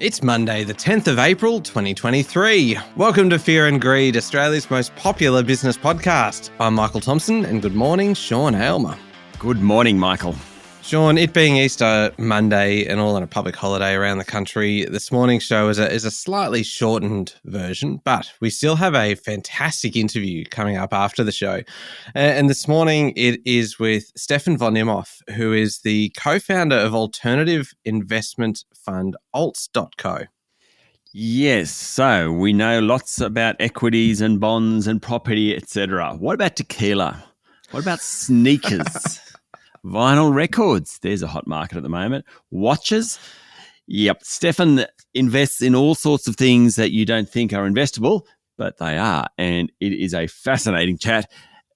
It's Monday, the 10th of April, 2023. Welcome to Fear and Greed, Australia's most popular business podcast. I'm Michael Thompson, and good morning, Sean Aylmer. Good morning, Michael. Sean, it being Easter Monday and all on a public holiday around the country, this morning's show is a slightly shortened version, but we still have a fantastic interview coming up after the show. And this morning it is with Stefan von Imhoff, who is the co-founder of alternative investment fund Alts.co. Yes, so we know lots about equities and bonds and property, etc. What about tequila? What about sneakers? Vinyl records, there's a hot market at the moment. Watches, yep. Stefan invests in all sorts of things that you don't think are investable, but they are. And it is a fascinating chat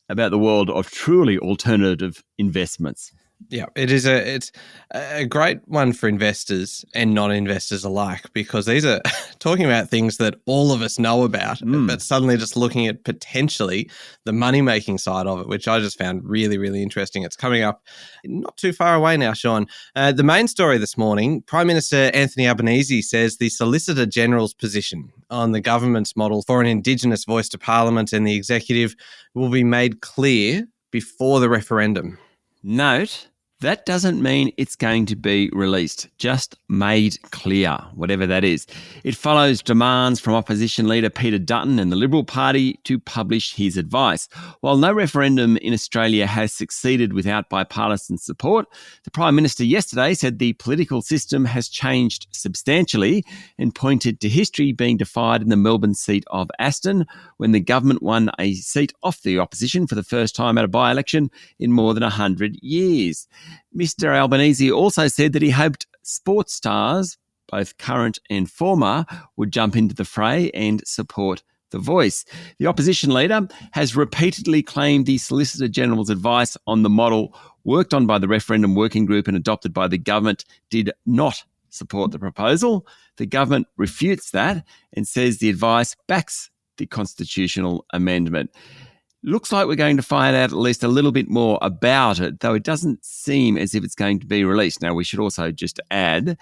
about the world of truly alternative investments. Yeah, it's a great one for investors and non-investors alike, because these are talking about things that all of us know about, but suddenly just looking at potentially the money-making side of it, which I just found really, really interesting. It's coming up not too far away now, Sean. The main story this morning, Prime Minister Anthony Albanese says the Solicitor-General's position on the government's model for an Indigenous voice to Parliament and the executive will be made clear before the referendum. Note, that doesn't mean it's going to be released, just made clear, whatever that is. It follows demands from opposition leader Peter Dutton and the Liberal Party to publish his advice. While no referendum in Australia has succeeded without bipartisan support, the Prime Minister yesterday said the political system has changed substantially and pointed to history being defied in the Melbourne seat of Aston when the government won a seat off the opposition for the first time at a by-election in more than 100 years. Mr. Albanese also said that he hoped sports stars, both current and former, would jump into the fray and support the voice. The opposition leader has repeatedly claimed the Solicitor-General's advice on the model worked on by the referendum working group and adopted by the government did not support the proposal. The government refutes that and says the advice backs the constitutional amendment. Looks like we're going to find out at least a little bit more about it, though it doesn't seem as if it's going to be released. Now, we should also just add,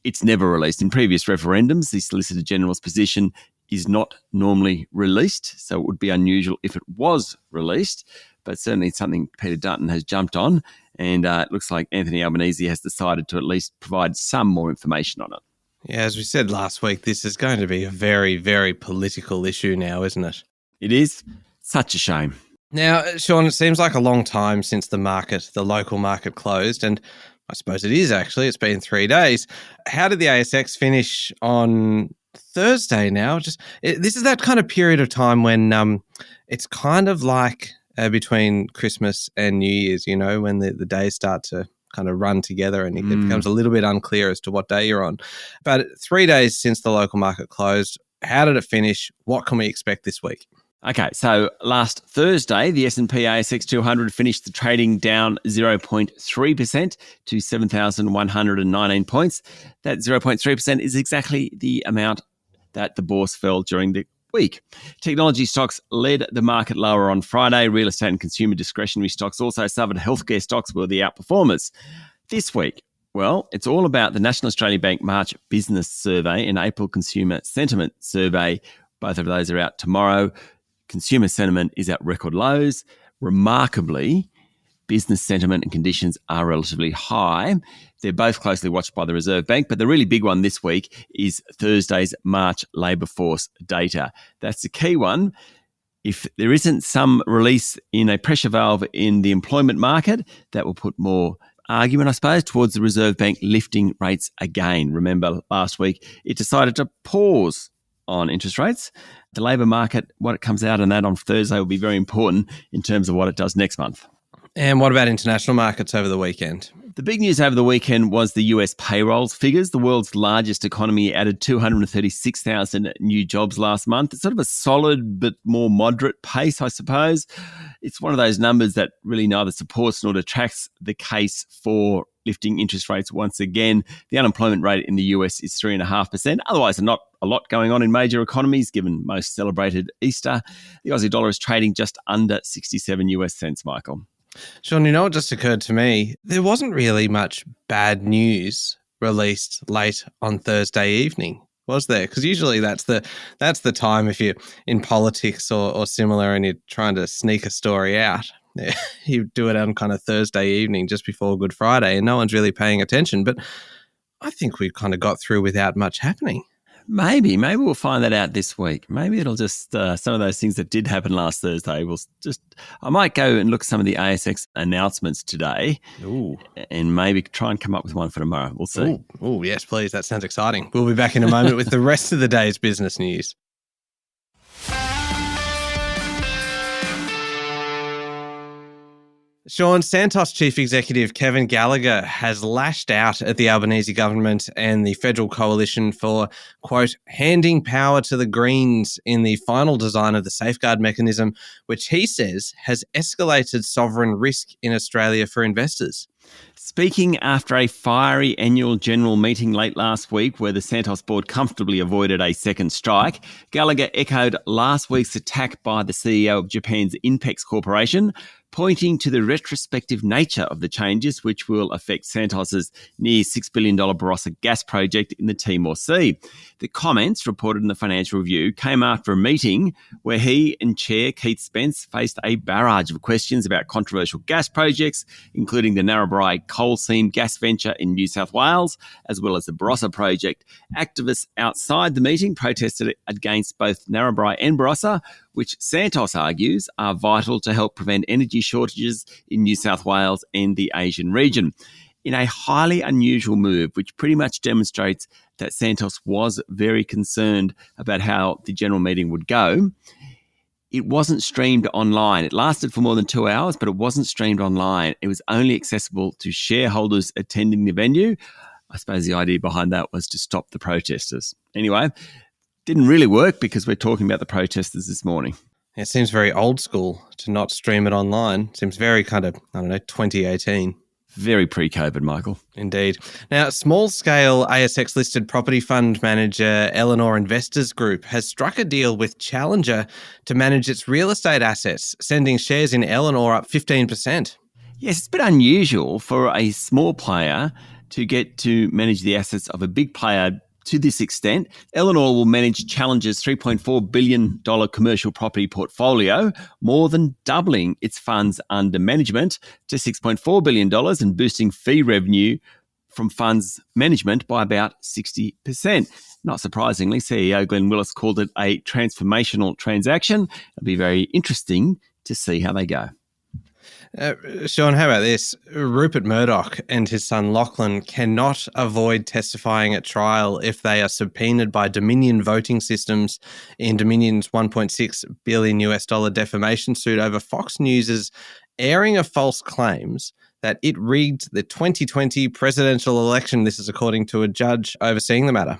it's never released. In previous referendums, the Solicitor-General's position is not normally released, so it would be unusual if it was released, but certainly it's something Peter Dutton has jumped on, and it looks like Anthony Albanese has decided to at least provide some more information on it. Yeah, as we said last week, this is going to be a very, very political issue now, isn't it? It is. Such a shame. Now, Sean, it seems like a long time since the local market closed, and I suppose it is actually. It's been 3 days. How did the ASX finish on Thursday now? This is that kind of period of time when it's kind of like between Christmas and New Year's, you know, when the days start to kind of run together and it becomes a little bit unclear as to what day you're on. But 3 days since the local market closed, how did it finish? What can we expect this week? Okay, so last Thursday, the S&P ASX 200 finished the trading down 0.3% to 7,119 points. That 0.3% is exactly the amount that the bourse fell during the week. Technology stocks led the market lower on Friday. Real estate and consumer discretionary stocks also suffered. Healthcare stocks were the outperformers. This week, well, it's all about the National Australia Bank March Business Survey and April Consumer Sentiment Survey. Both of those are out tomorrow. Consumer sentiment is at record lows. Remarkably, business sentiment and conditions are relatively high. They're both closely watched by the Reserve Bank, but the really big one this week is Thursday's March labour force data. That's the key one. If there isn't some release in a pressure valve in the employment market, that will put more argument, I suppose, towards the Reserve Bank lifting rates again. Remember, last week it decided to pause on interest rates. The labour market, what it comes out on that on Thursday will be very important in terms of what it does next month. And what about international markets over the weekend? The big news over the weekend was the US payrolls figures. The world's largest economy added 236,000 new jobs last month. It's sort of a solid but more moderate pace, I suppose. It's one of those numbers that really neither supports nor detracts the case for lifting interest rates once again. The unemployment rate in the US is 3.5%. Otherwise, not a lot going on in major economies, given most celebrated Easter. The Aussie dollar is trading just under 67 US cents, Michael. Sean, you know what just occurred to me? There wasn't really much bad news released late on Thursday evening, was there? Because usually that's the time if you're in politics or similar and you're trying to sneak a story out. You do it on kind of Thursday evening just before Good Friday and no one's really paying attention. But I think we kind of got through without much happening. Maybe we'll find that out this week. Maybe it'll just, some of those things that did happen last Thursday, I might go and look at some of the ASX announcements today. Ooh. And maybe try and come up with one for tomorrow. We'll see. Oh, yes, please. That sounds exciting. We'll be back in a moment with the rest of the day's business news. Sean, Santos Chief Executive Kevin Gallagher has lashed out at the Albanese government and the federal coalition for, quote, handing power to the Greens in the final design of the safeguard mechanism, which he says has escalated sovereign risk in Australia for investors. Speaking after a fiery annual general meeting late last week where the Santos board comfortably avoided a second strike, Gallagher echoed last week's attack by the CEO of Japan's Inpex Corporation, pointing to the retrospective nature of the changes which will affect Santos's near $6 billion Barossa gas project in the Timor Sea. The comments, reported in the Financial Review, came after a meeting where he and Chair Keith Spence faced a barrage of questions about controversial gas projects, including the Narrabri coal seam gas venture in New South Wales, as well as the Barossa project. Activists outside the meeting protested against both Narrabri and Barossa, which Santos argues are vital to help prevent energy shortages in New South Wales and the Asian region. In a highly unusual move, which pretty much demonstrates that Santos was very concerned about how the general meeting would go, it wasn't streamed online. It lasted for more than 2 hours, but it wasn't streamed online. It was only accessible to shareholders attending the venue. I suppose the idea behind that was to stop the protesters. Anyway, didn't really work because we're talking about the protesters this morning. It seems very old school to not stream it online. Seems very kind of, 2018. Very pre-COVID, Michael. Indeed. Now, small-scale ASX-listed property fund manager Elanor Investors Group has struck a deal with Challenger to manage its real estate assets, sending shares in Elanor up 15%. Yes, it's a bit unusual for a small player to get to manage the assets of a big player to this extent. Elanor will manage Challenger's $3.4 billion commercial property portfolio, more than doubling its funds under management to $6.4 billion and boosting fee revenue from funds management by about 60%. Not surprisingly, CEO Glenn Willis called it a transformational transaction. It'll be very interesting to see how they go. Sean, how about this? Rupert Murdoch and his son Lachlan cannot avoid testifying at trial if they are subpoenaed by Dominion Voting Systems in Dominion's $1.6 billion defamation suit over Fox News' airing of false claims that it rigged the 2020 presidential election. This is according to a judge overseeing the matter.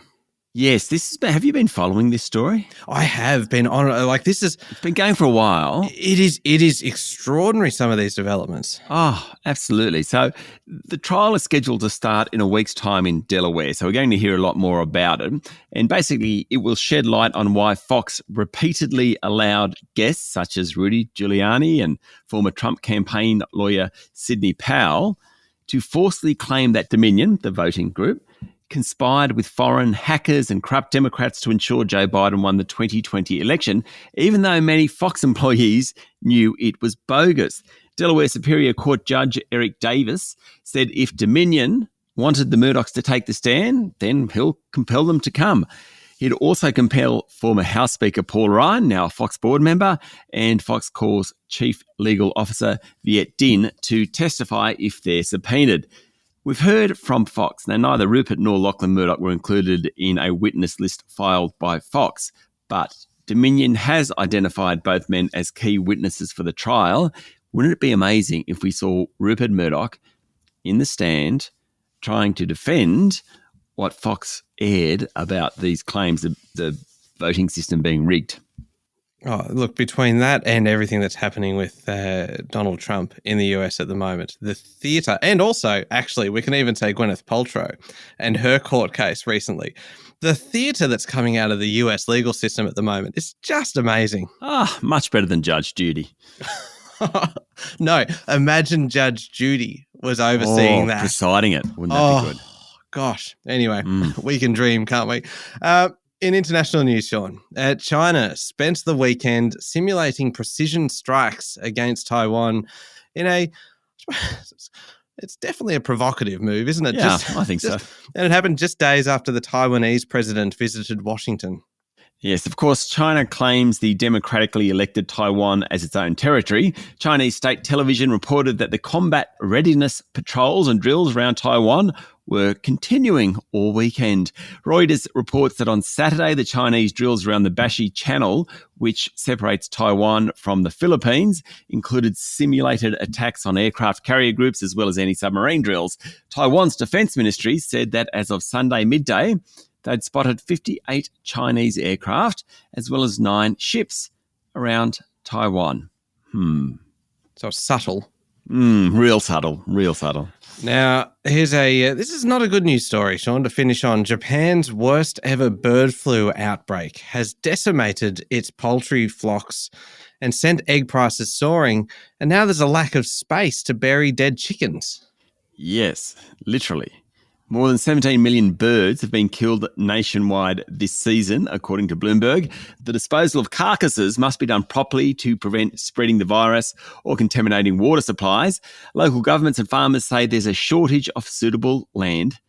Yes, have you been following this story? I have been on it's been going for a while. It is extraordinary, some of these developments. Oh, absolutely. So the trial is scheduled to start in a week's time in Delaware. So we're going to hear a lot more about it. And basically it will shed light on why Fox repeatedly allowed guests such as Rudy Giuliani and former Trump campaign lawyer Sidney Powell to falsely claim that Dominion, the voting group, conspired with foreign hackers and corrupt Democrats to ensure Joe Biden won the 2020 election, even though many Fox employees knew it was bogus. Delaware Superior Court Judge Eric Davis said if Dominion wanted the Murdochs to take the stand, then he'll compel them to come. He'd also compel former House Speaker Paul Ryan, now a Fox board member, and Fox Corp's Chief Legal Officer Viet Din to testify if they're subpoenaed. We've heard from Fox. Now, neither Rupert nor Lachlan Murdoch were included in a witness list filed by Fox, but Dominion has identified both men as key witnesses for the trial. Wouldn't it be amazing if we saw Rupert Murdoch in the stand trying to defend what Fox aired about these claims of the voting system being rigged? Oh, look, between that and everything that's happening with Donald Trump in the US at the moment, the theatre, and also, actually, we can even say Gwyneth Paltrow and her court case recently. The theatre that's coming out of the US legal system at the moment is just amazing. Much better than Judge Judy. No, imagine Judge Judy was overseeing that. Presiding it. Wouldn't that be good? gosh. Anyway, we can dream, can't we? In international news, Sean, China spent the weekend simulating precision strikes against Taiwan in it's definitely a provocative move, isn't it? Yeah, I think so. And it happened just days after the Taiwanese president visited Washington. Yes, of course, China claims the democratically elected Taiwan as its own territory. Chinese state television reported that the combat readiness patrols and drills around Taiwan were continuing all weekend. Reuters reports that on Saturday, the Chinese drills around the Bashi Channel, which separates Taiwan from the Philippines, included simulated attacks on aircraft carrier groups as well as anti-submarine drills. Taiwan's defense ministry said that as of Sunday midday, they'd spotted 58 Chinese aircraft as well as 9 ships around Taiwan. So subtle. Real subtle. Now, here's this is not a good news story, Sean, to finish on. Japan's worst ever bird flu outbreak has decimated its poultry flocks and sent egg prices soaring, and now there's a lack of space to bury dead chickens. Yes, literally. More than 17 million birds have been killed nationwide this season, according to Bloomberg. The disposal of carcasses must be done properly to prevent spreading the virus or contaminating water supplies. Local governments and farmers say there's a shortage of suitable land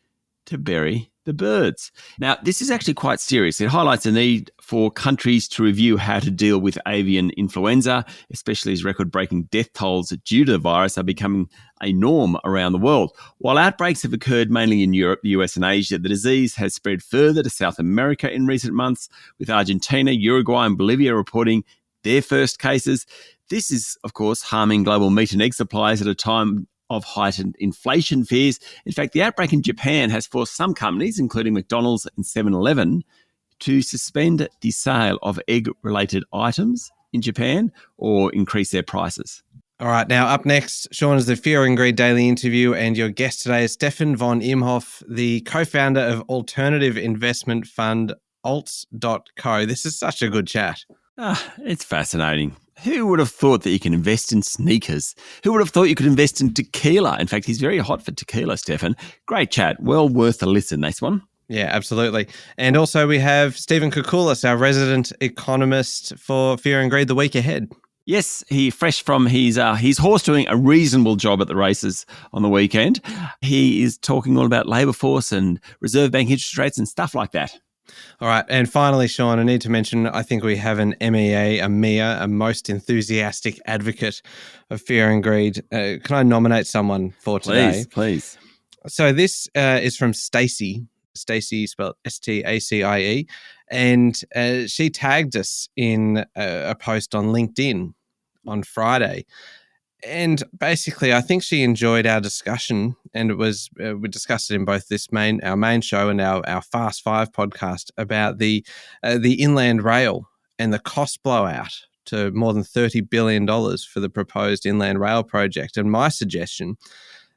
to bury the birds. Now, this is actually quite serious. It highlights the need for countries to review how to deal with avian influenza, especially as record-breaking death tolls due to the virus are becoming a norm around the world. While outbreaks have occurred mainly in Europe, the US and Asia, the disease has spread further to South America in recent months, with Argentina, Uruguay and Bolivia reporting their first cases. This is, of course, harming global meat and egg supplies at a time of heightened inflation fears. In fact, the outbreak in Japan has forced some companies, including McDonald's and 7-Eleven, to suspend the sale of egg-related items in Japan or increase their prices. All right, now up next, Sean, is the Fear and Greed Daily Interview, and your guest today is Stefan von Imhoff, the co-founder of alternative investment fund alts.co. This is such a good chat. It's fascinating. Who would have thought that you can invest in sneakers? Who would have thought you could invest in tequila? In fact, he's very hot for tequila, Stefan. Great chat. Well worth a listen, this one. Yeah, absolutely. And also we have Stephen Koukoulas, our resident economist for Fear and Greed the week ahead. Yes, he fresh from his horse doing a reasonable job at the races on the weekend. He is talking all about labour force and Reserve Bank interest rates and stuff like that. All right. And finally, Sean, I need to mention, I think we have an MEA, a MIA, a most enthusiastic advocate of Fear and Greed. Can I nominate someone for today? Please. So this is from Stacey. Stacey spelled Stacie. And she tagged us in a post on LinkedIn on Friday. And basically, I think she enjoyed our discussion, and it was we discussed it in both our main show and our Fast Five podcast about the inland rail and the cost blowout to more than $30 billion for the proposed inland rail project. And my suggestion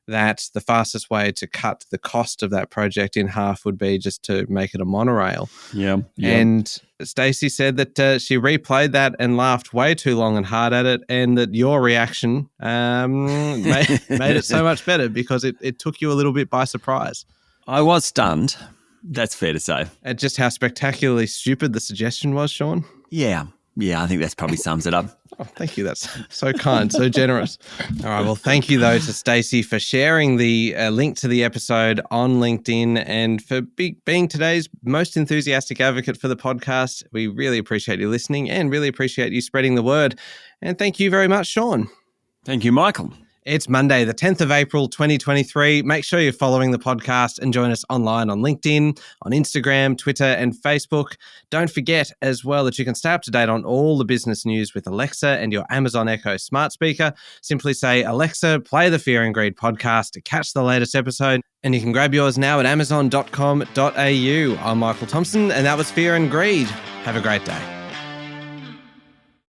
that the fastest way to cut the cost of that project in half would be just to make it a monorail. Yeah. And Stacey said that she replayed that and laughed way too long and hard at it, and that your reaction made it so much better because it took you a little bit by surprise. I was stunned. That's fair to say. At just how spectacularly stupid the suggestion was, Sean. Yeah, I think that probably sums it up. Oh, thank you. That's so kind, so generous. All right. Well, thank you, though, to Stacey for sharing the link to the episode on LinkedIn and for being today's most enthusiastic advocate for the podcast. We really appreciate you listening and really appreciate you spreading the word. And thank you very much, Sean. Thank you, Michael. It's Monday, the 10th of April, 2023. Make sure you're following the podcast and join us online on LinkedIn, on Instagram, Twitter, and Facebook. Don't forget as well that you can stay up to date on all the business news with Alexa and your Amazon Echo smart speaker. Simply say, Alexa, play the Fear and Greed podcast to catch the latest episode. And you can grab yours now at amazon.com.au. I'm Michael Thompson, and that was Fear and Greed. Have a great day.